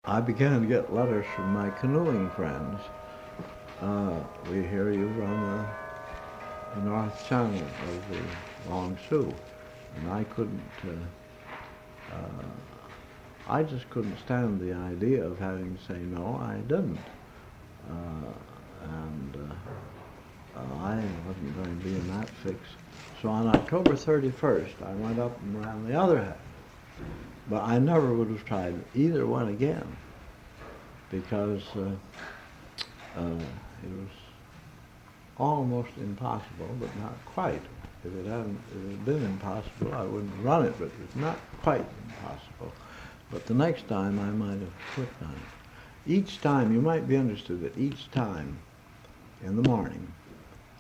I began to get letters from my canoeing friends. We hear you run the North Channel of the Long Sault, and I just couldn't stand the idea of having to say no, I didn't. I wasn't going to be in that fix. So on October 31st, I went up and ran the other half. But I never would have tried either one again because it was almost impossible, but not quite. If it had been impossible, I wouldn't run it, but it was not quite impossible. But the next time, I might have quit on it. Each time, you might be interested that each time in the morning,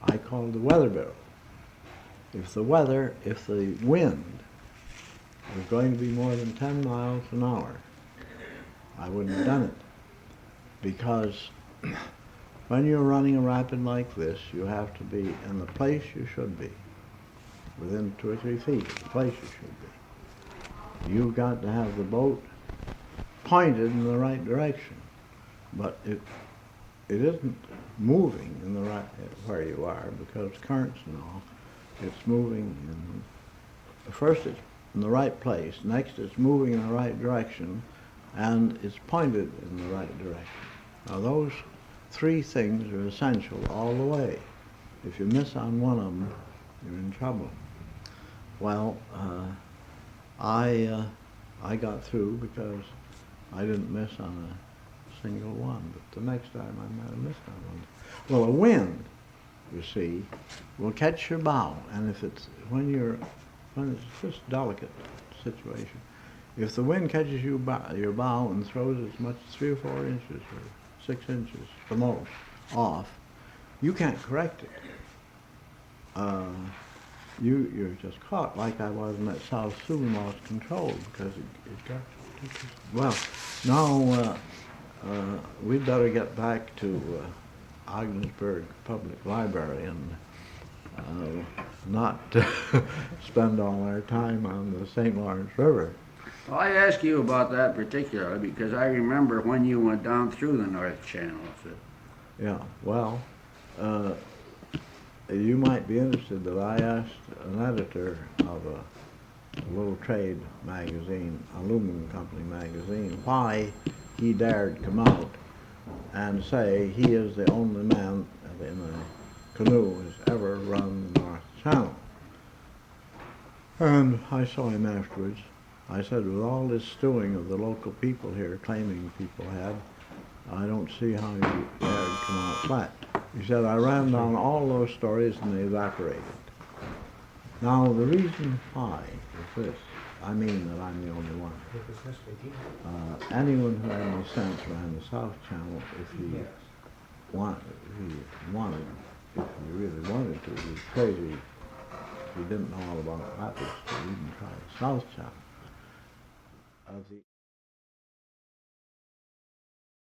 I called the weather bureau. If the wind was going to be more than 10 miles an hour, I wouldn't have done it. Because when you're running a rapid like this, you have to be in the place you should be, within 2 or 3 feet of the place you should be. You've got to have the boat pointed in the right direction, but it isn't moving in the right where you are because currents and all. It's moving first it's in the right place, next it's moving in the right direction, and it's pointed in the right direction. Now those 3 things are essential all the way. If you miss on one of them, you're in trouble. Well, I got through because I didn't miss on a single one, but the next time I might have missed on one. Well, a wind, you see, will catch your bow, and if it's when it's just a delicate situation. If the wind catches your bow and throws as much as 3 or 4 inches or 6 inches, the most, off, you can't correct it. You're just caught, like I was in that South Sault and lost control because it got too. Well, now we'd better get back to Ogdensburg Public Library and not spend all our time on the St. Lawrence River. Well, I ask you about that particularly because I remember when you went down through the North Channel. So. Yeah, well, you might be interested that I asked an editor of a little trade magazine, aluminum company magazine, why he dared come out and say he is the only man in a canoe who has ever run the North Channel. And I saw him afterwards. I said, with all this stewing of the local people here claiming people had, I don't see how you dared come out flat. He said, I ran down all those stories and they evaporated. Now, the reason why is this. I mean that I'm the only one. Anyone who had any sense ran the South Channel if he really wanted to. He was crazy if he didn't know all about rapids to even try the South Channel.